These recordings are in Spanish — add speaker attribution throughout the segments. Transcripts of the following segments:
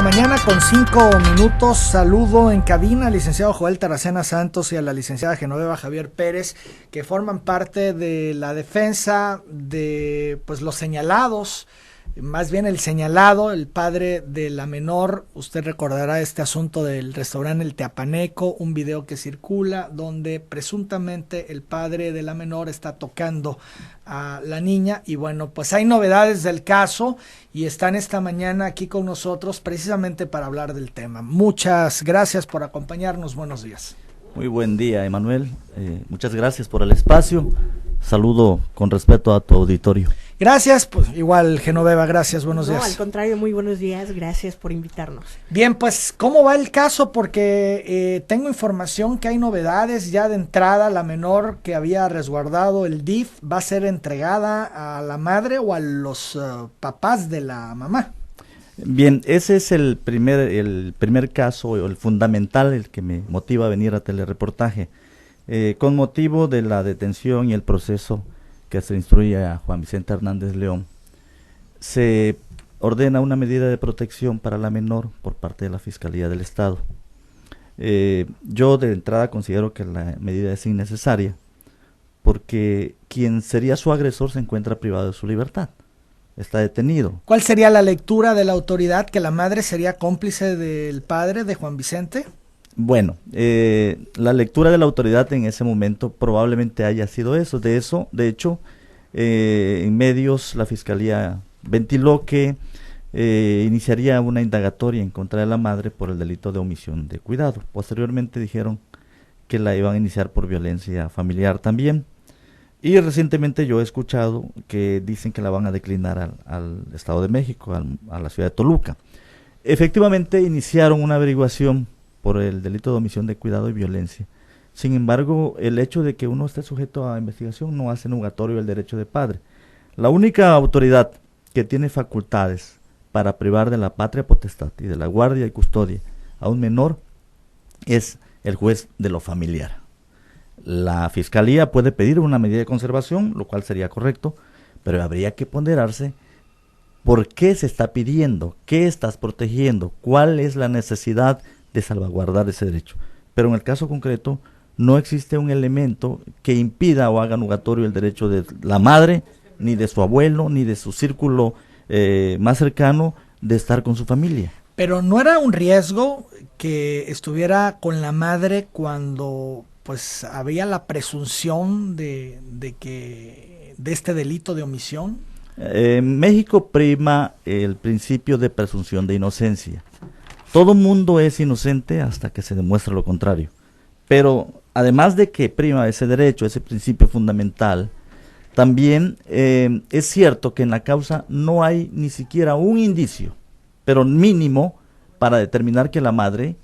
Speaker 1: mañana con 5 minutos. Saludo en cabina al licenciado Joel Taracena Santos y a la licenciada Genoveva Javier Pérez, que forman parte de la defensa de pues los señalados, más bien el señalado, el padre de la menor. Usted recordará este asunto del restaurante El Teapaneco, un video que circula donde presuntamente el padre de la menor está tocando a la niña, y bueno, pues hay novedades del caso y están esta mañana aquí con nosotros precisamente para hablar del tema. Muchas gracias por acompañarnos, buenos días.
Speaker 2: Muy buen día, Emanuel, muchas gracias por el espacio, saludo con respeto a tu auditorio.
Speaker 1: Gracias, pues igual Genoveva, gracias, buenos días.
Speaker 3: No, al contrario, muy buenos días, gracias por invitarnos.
Speaker 1: Bien, pues, ¿cómo va el caso? Porque tengo información que hay novedades. Ya de entrada, la menor que había resguardado el DIF va a ser entregada a la madre o a los papás de la mamá.
Speaker 2: Bien, ese es el primer caso, o el fundamental, el que me motiva a venir a Telereportaje, con motivo de la detención y el proceso que se instruye a Juan Vicente Hernández León. Se ordena una medida de protección para la menor por parte de la Fiscalía del Estado. Yo de entrada considero que la medida es innecesaria, porque quien sería su agresor se encuentra privado de su libertad, está detenido.
Speaker 1: ¿Cuál sería la lectura de la autoridad? ¿Que la madre sería cómplice del padre de Juan Vicente?
Speaker 2: Bueno, la lectura de la autoridad en ese momento probablemente haya sido eso. De hecho, en medios la Fiscalía ventiló que iniciaría una indagatoria en contra de la madre por el delito de omisión de cuidado. Posteriormente dijeron que la iban a iniciar por violencia familiar también. Y recientemente yo he escuchado que dicen que la van a declinar al Estado de México, a la ciudad de Toluca. Efectivamente iniciaron una averiguación por el delito de omisión de cuidado y violencia. Sin embargo, el hecho de que uno esté sujeto a investigación no hace nugatorio el derecho de padre. La única autoridad que tiene facultades para privar de la patria potestad y de la guardia y custodia a un menor es el juez de lo familiar. La Fiscalía puede pedir una medida de conservación, lo cual sería correcto, pero habría que ponderarse por qué se está pidiendo, qué estás protegiendo, cuál es la necesidad de salvaguardar ese derecho. Pero en el caso concreto no existe un elemento que impida o haga nugatorio el derecho de la madre, ni de su abuelo, ni de su círculo más cercano de estar con su familia.
Speaker 1: Pero ¿no era un riesgo que estuviera con la madre cuando pues había la presunción de este delito de omisión?
Speaker 2: En México prima el principio de presunción de inocencia. Todo mundo es inocente hasta que se demuestre lo contrario. Pero además de que prima ese derecho, ese principio fundamental, también es cierto que en la causa no hay ni siquiera un indicio, pero mínimo, para determinar que la madre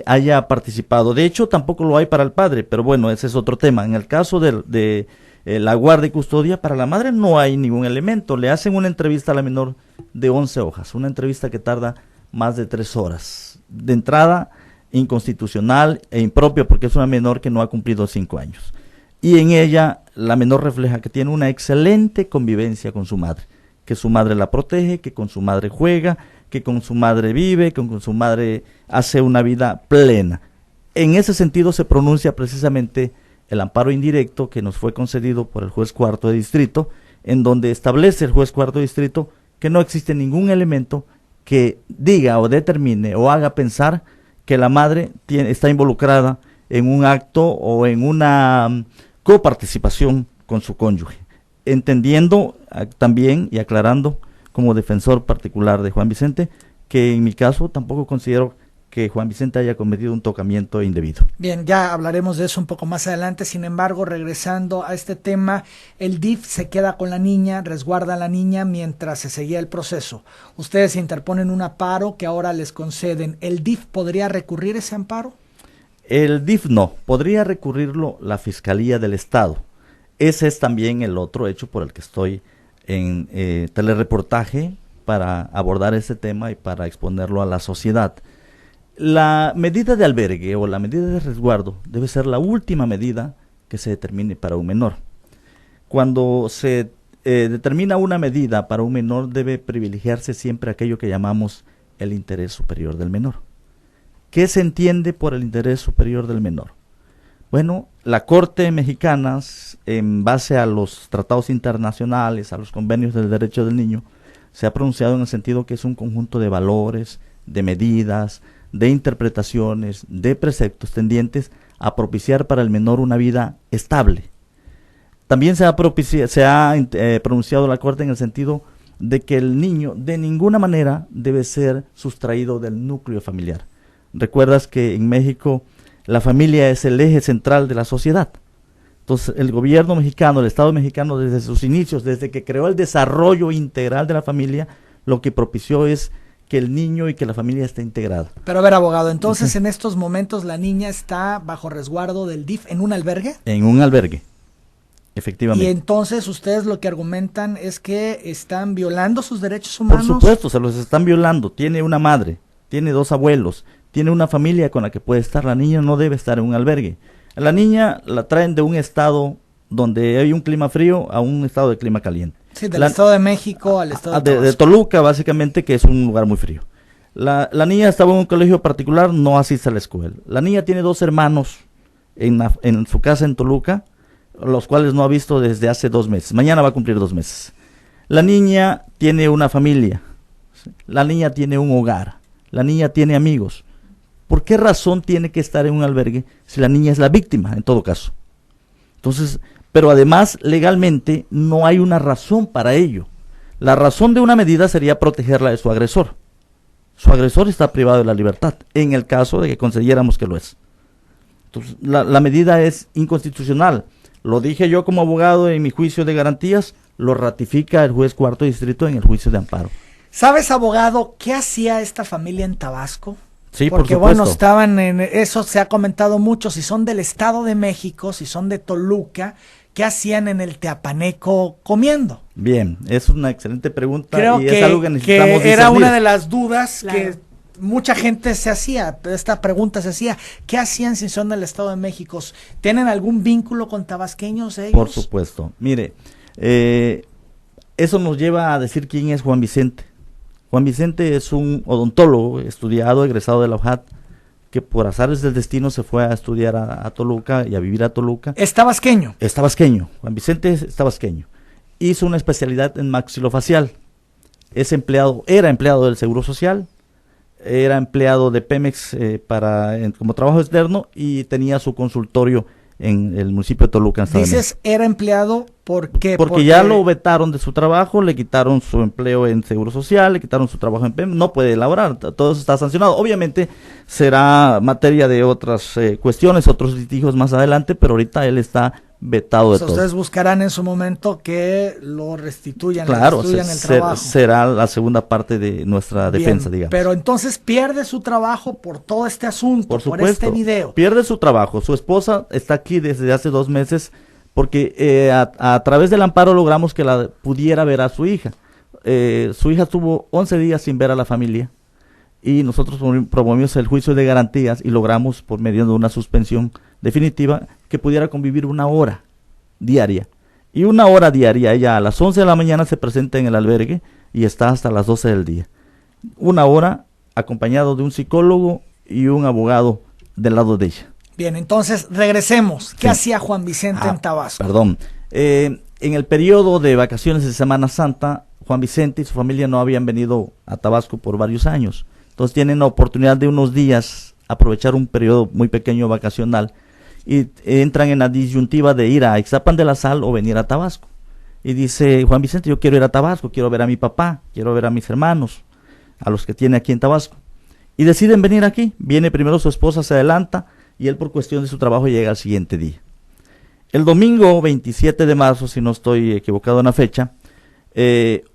Speaker 2: haya participado. De hecho, tampoco lo hay para el padre, pero bueno, ese es otro tema. En el caso de la guardia y custodia, para la madre no hay ningún elemento. Le hacen una entrevista a la menor de 11 hojas, una entrevista que tarda más de 3 horas. De entrada, inconstitucional e impropia, porque es una menor que no ha cumplido 5 años. Y en ella, la menor refleja que tiene una excelente convivencia con su madre, que su madre la protege, que con su madre juega, que con su madre vive, que con su madre hace una vida plena. En ese sentido se pronuncia precisamente el amparo indirecto que nos fue concedido por el juez cuarto de distrito, en donde establece el juez cuarto de distrito que no existe ningún elemento que diga o determine o haga pensar que la madre está involucrada en un acto o en una coparticipación con su cónyuge, entendiendo también y aclarando como defensor particular de Juan Vicente que en mi caso tampoco considero que Juan Vicente haya cometido un tocamiento indebido.
Speaker 1: Bien, ya hablaremos de eso un poco más adelante. Sin embargo, regresando a este tema, el DIF se queda con la niña, resguarda a la niña mientras se seguía el proceso. Ustedes interponen un amparo que ahora les conceden. ¿El DIF podría recurrir ese amparo?
Speaker 2: El DIF no, podría recurrirlo la Fiscalía del Estado. Ese es también el otro hecho por el que estoy en Telereportaje, para abordar ese tema y para exponerlo a la sociedad. La medida de albergue o la medida de resguardo debe ser la última medida que se determine para un menor. Cuando se determina una medida para un menor, debe privilegiarse siempre aquello que llamamos el interés superior del menor. ¿Qué se entiende por el interés superior del menor? Bueno, la Corte Mexicana, en base a los tratados internacionales, a los convenios del derecho del niño, se ha pronunciado en el sentido que es un conjunto de valores, de medidas, de interpretaciones, de preceptos tendientes a propiciar para el menor una vida estable. También se ha pronunciado la Corte en el sentido de que el niño de ninguna manera debe ser sustraído del núcleo familiar. Recuerdas que en México la familia es el eje central de la sociedad. Entonces el gobierno mexicano, el Estado mexicano, desde sus inicios, desde que creó el desarrollo integral de la familia, lo que propició es que el niño y que la familia esté integrada.
Speaker 1: Pero a ver, abogado, entonces en estos momentos la niña está bajo resguardo del DIF en un albergue.
Speaker 2: En un albergue, efectivamente.
Speaker 1: Y entonces ustedes lo que argumentan es que están violando sus derechos humanos.
Speaker 2: Por supuesto, se los están violando. Tiene una madre, tiene 2 abuelos, tiene una familia con la que puede estar. La niña no debe estar en un albergue. La niña la traen de un estado donde hay un clima frío a un estado de clima caliente.
Speaker 1: Sí, del Estado de México al Estado
Speaker 2: de Toluca, básicamente, que es un lugar muy frío. La niña estaba en un colegio particular, no asiste a la escuela. La niña tiene 2 hermanos en su casa en Toluca, los cuales no ha visto desde hace 2 meses. Mañana va a cumplir 2 meses. La niña tiene una familia, la niña tiene un hogar, la niña tiene amigos. ¿Por qué razón tiene que estar en un albergue si la niña es la víctima, en todo caso? Entonces, pero además, legalmente, no hay una razón para ello. La razón de una medida sería protegerla de su agresor. Su agresor está privado de la libertad, en el caso de que consideráramos que lo es. Entonces, la medida es inconstitucional. Lo dije yo como abogado en mi juicio de garantías, lo ratifica el juez 4º distrito en el juicio de amparo.
Speaker 1: ¿Sabes, abogado, qué hacía esta familia en Tabasco?
Speaker 2: Sí,
Speaker 1: porque
Speaker 2: por supuesto.
Speaker 1: bueno, estaban en eso, se ha comentado mucho, si son del Estado de México, si son de Toluca, ¿qué hacían en el Teapaneco comiendo?
Speaker 2: Bien, es una excelente pregunta.
Speaker 1: Creo
Speaker 2: y
Speaker 1: que,
Speaker 2: es algo que necesitamos
Speaker 1: era
Speaker 2: discernir.
Speaker 1: una de las dudas
Speaker 3: Claro.
Speaker 1: que mucha gente se hacía, esta pregunta se hacía, ¿qué hacían si son del Estado de México? ¿Tienen algún vínculo con tabasqueños ellos?
Speaker 2: Por supuesto. Mire, eso nos lleva a decir quién es Juan Vicente. Juan Vicente es un odontólogo estudiado, egresado de la UJAT, que por azares del destino se fue a estudiar a Toluca y a vivir a Toluca.
Speaker 1: ¿Es tabasqueño?
Speaker 2: Es tabasqueño, Juan Vicente es tabasqueño. Hizo una especialidad en maxilofacial. Era empleado del Seguro Social, era empleado de Pemex como trabajo externo y tenía su consultorio en el municipio de Toluca.
Speaker 1: Dices, era empleado, ¿por qué?
Speaker 2: Porque ya lo vetaron de su trabajo, le quitaron su empleo en Seguro Social, le quitaron su trabajo en PEM, no puede elaborar, todo eso está sancionado. Obviamente será materia de otras cuestiones, otros litigios más adelante, pero ahorita él está vetado de todo.
Speaker 1: Ustedes buscarán en su momento que lo restituyan,
Speaker 2: claro,
Speaker 1: le restituyan el trabajo.
Speaker 2: Será la segunda parte de nuestra defensa, digamos.
Speaker 1: Pero entonces pierde su trabajo por todo este asunto, por este video.
Speaker 2: Pierde su trabajo. Su esposa está aquí desde hace 2 meses porque a través del amparo logramos que la pudiera ver a su hija. Su hija estuvo 11 días sin ver a la familia y nosotros promovimos el juicio de garantías y logramos, por medio de una suspensión definitiva, que pudiera convivir 1 hora diaria. Y 1 hora diaria, ella a las 11 de la mañana se presenta en el albergue y está hasta las 12 del día. 1 hora acompañado de un psicólogo y un abogado del lado de ella.
Speaker 1: Bien, entonces regresemos. ¿Qué hacía Juan Vicente en Tabasco?
Speaker 2: Perdón. En el periodo de vacaciones de Semana Santa, Juan Vicente y su familia no habían venido a Tabasco por varios años. Entonces tienen la oportunidad de unos días aprovechar un periodo muy pequeño vacacional y entran en la disyuntiva de ir a Ixtapan de la Sal o venir a Tabasco. Y dice Juan Vicente, yo quiero ir a Tabasco, quiero ver a mi papá, quiero ver a mis hermanos, a los que tiene aquí en Tabasco. Y deciden venir aquí. Viene primero su esposa, se adelanta, y él por cuestión de su trabajo llega al siguiente día. El domingo 27 de marzo, si no estoy equivocado en la fecha,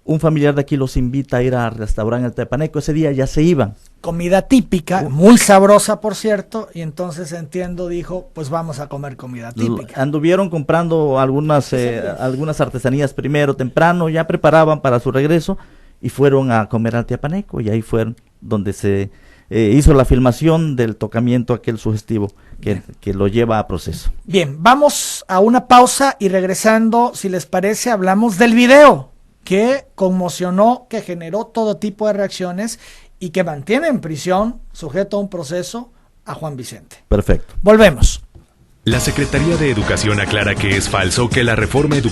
Speaker 2: un familiar de aquí los invita a ir al restaurante El Teapaneco. Ese día ya se iban.
Speaker 1: Comida típica, muy sabrosa por cierto, y entonces entiendo, dijo, pues vamos a comer comida típica.
Speaker 2: Anduvieron comprando algunas artesanías primero, temprano, ya preparaban para su regreso y fueron a comer al Teapaneco y ahí fueron donde se hizo la filmación del tocamiento aquel sugestivo que lo lleva a proceso.
Speaker 1: Bien, vamos a una pausa y regresando, si les parece, hablamos del video que conmocionó, que generó todo tipo de reacciones y que mantiene en prisión, sujeto a un proceso, a Juan Vicente.
Speaker 2: Perfecto.
Speaker 1: Volvemos.
Speaker 4: La Secretaría de Educación aclara que es falso que la reforma educativa